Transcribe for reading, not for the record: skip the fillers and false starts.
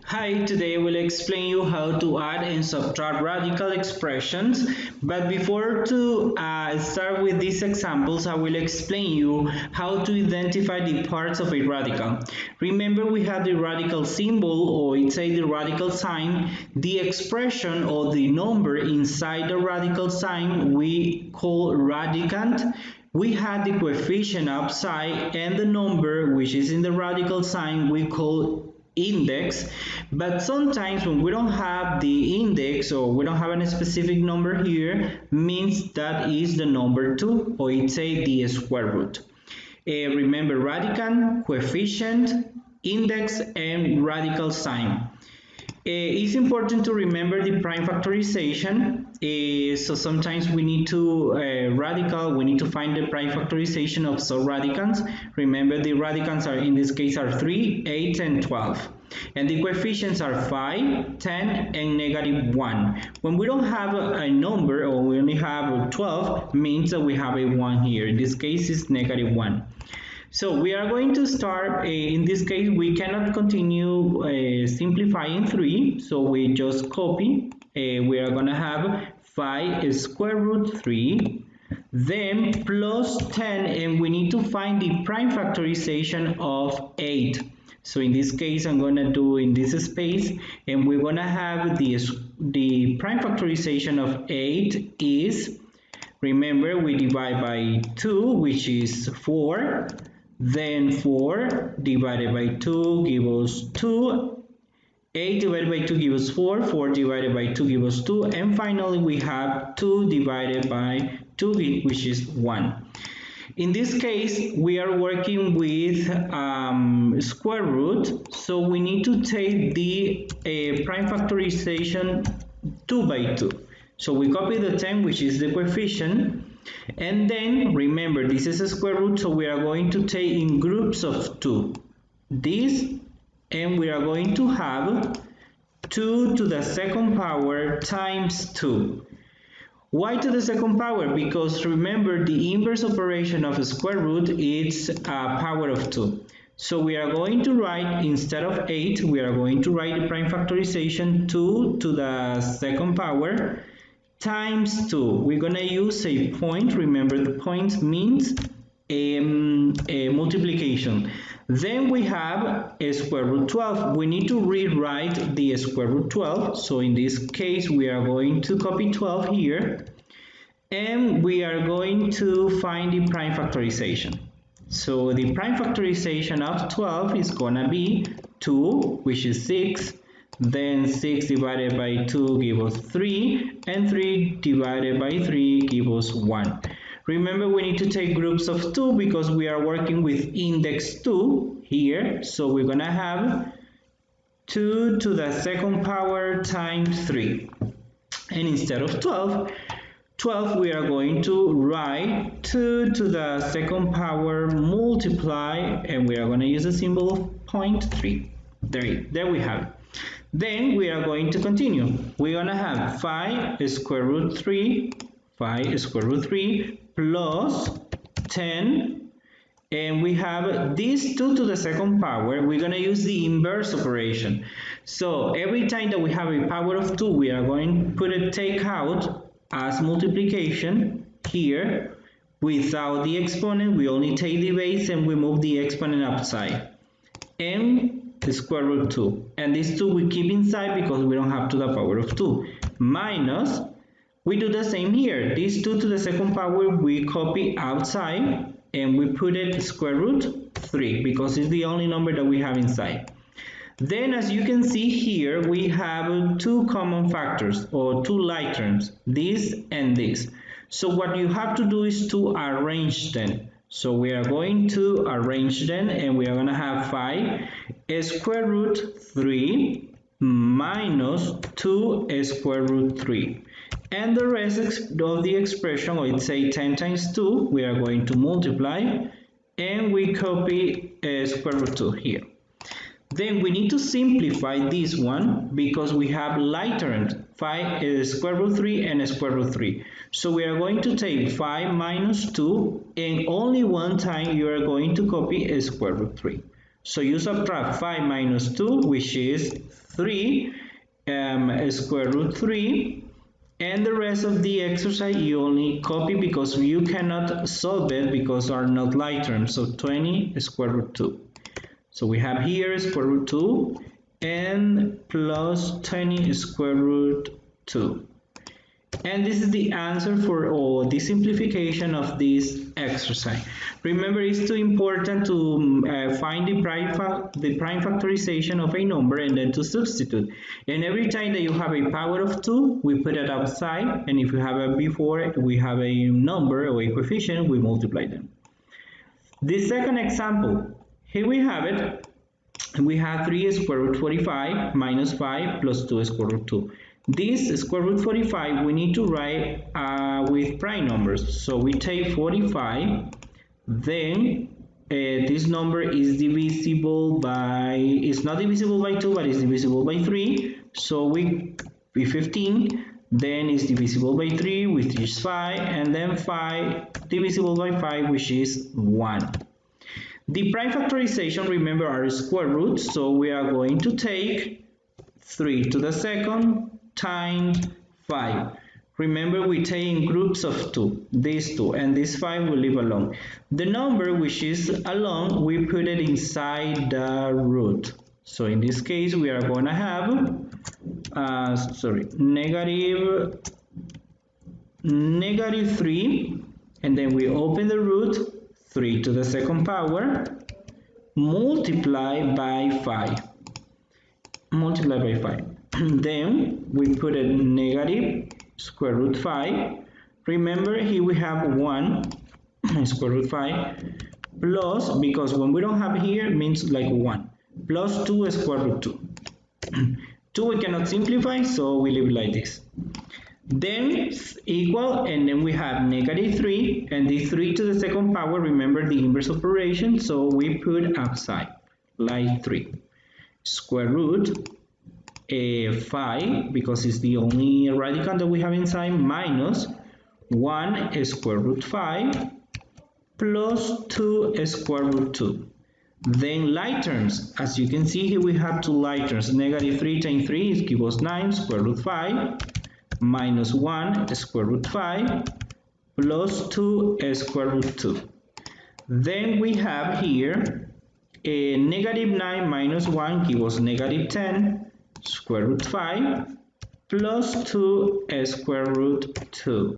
Hi, today we'll explain you how to add and subtract radical expressions. But before to start with these examples, I will explain you how to identify the parts of a radical. Remember, we have the radical symbol, or it's the radical sign. The expression or the number inside the radical sign we call radicand. We have the coefficient outside, and the number which is in the radical sign we call index. But sometimes when we don't have the index or we don't have any specific number here, means that is the number 2, or it's the square root. Remember, radicand, coefficient, index, and radical sign. It's important to remember the prime factorization. So sometimes we need to we need to find the prime factorization of subradicands. Remember, the radicands are in this case are 3, 8, and 12. And the coefficients are 5, 10, and -1. When we don't have a number, or we only have 12, means that we have a 1 here. In this case, it's -1. So we are going to start, in this case, we cannot continue simplifying 3, so we just copy. We are going to have 5 square root 3, then plus 10, and we need to find the prime factorization of 8. So in this case, I'm going to do in this space, and we're going to have the prime factorization of 8 is, remember, we divide by 2, which is 4. Then 4 divided by 2 gives us 2, 8 divided by 2 gives us 4, 4 divided by 2 gives us 2, and finally we have 2 divided by 2, which is 1. In this case, we are working with square root, so we need to take the prime factorization 2 by 2. So we copy the 10, which is the coefficient, and then remember, this is a square root, so we are going to take in groups of 2 this, and we are going to have 2 to the second power times 2. Why to the second power? Because remember, the inverse operation of a square root is a power of 2. So we are going to write, instead of 8, we are going to write the prime factorization 2 to the second power times 2. We're going to use a point. Remember, the point means a multiplication. Then we have a square root 12. We need to rewrite the square root 12. So in this case, we are going to copy 12 here, and we are going to find the prime factorization. So the prime factorization of 12 is going to be 2, which is 6. Then 6 divided by 2 gives us 3, and 3 divided by 3 gives us 1. Remember, we need to take groups of 2 because we are working with index 2 here. So we're going to have 2 to the second power times 3. And instead of 12, we are going to write 2 to the second power multiply, and we are going to use a symbol of 0.3. There we have it. Then we are going to continue. We're going to have 5 square root 3, 5 square root 3 plus 10, and we have this 2 to the second power. We're going to use the inverse operation. So every time that we have a power of 2, we are going to put a take out as multiplication here. Without the exponent, we only take the base and we move the exponent outside. And the square root 2, and this 2 we keep inside because we don't have to the power of 2, minus, we do the same here, this 2 to the second power we copy outside and we put it square root 3 because it's the only number that we have inside. Then as you can see here, we have two common factors, or two like terms, this and this. So what you have to do is to arrange them. So we are going to arrange them, and we are going to have 5 square root 3 minus 2 square root 3. And the rest of the expression, or let's say 10 times 2, we are going to multiply, and we copy square root 2 here. Then we need to simplify this one because we have like terms, 5 square root 3 and square root 3. So we are going to take 5 minus 2, and only one time you are going to copy a square root 3. So you subtract 5 minus 2, which is 3, square root 3, and the rest of the exercise you only copy because you cannot solve it because are not like terms. So 20 square root 2. So we have here square root 2 and plus 20 square root 2. And this is the answer for all the simplification of this exercise. Remember, it's too important to find the prime factorization of a number and then to substitute. And every time that you have a power of 2, we put it outside. And if you have a before, we have a number or a coefficient, we multiply them. The second example, here we have it. We have 3 square root 45 minus 5 plus 2 square root 2. This square root 45 we need to write with prime numbers. So we take 45, then this number is divisible by, it's not divisible by 2, but it's divisible by 3. So we 15, then it's divisible by 3, which is 5, and then 5 divisible by 5, which is 1. The prime factorization, remember, are square roots, so we are going to take 3 to the second times 5. Remember, we take in groups of 2, these 2, and this 5 will leave alone. The number which is alone, we put it inside the root. So in this case, we are going to have, negative 3, and then we open the root, 3 to the second power, multiply by 5. Multiply by 5. Then we put a negative square root 5. Remember, here we have 1 square root 5 plus, because when we don't have here, it means like 1, plus 2 square root 2. 2 we cannot simplify, so we leave like this. Then equal, and then we have negative 3, and the 3 to the second power, remember the inverse operation, so we put outside, like 3. Square root 5, because it's the only radical that we have inside, minus 1 square root 5 plus 2 square root 2. Then like terms, as you can see here, we have two like terms. Negative 3 times 3 gives us 9 square root 5 minus 1 square root 5 plus 2 square root 2. Then we have here a negative 9 minus 1 gives us negative 10 square root 5 plus 2 square root 2.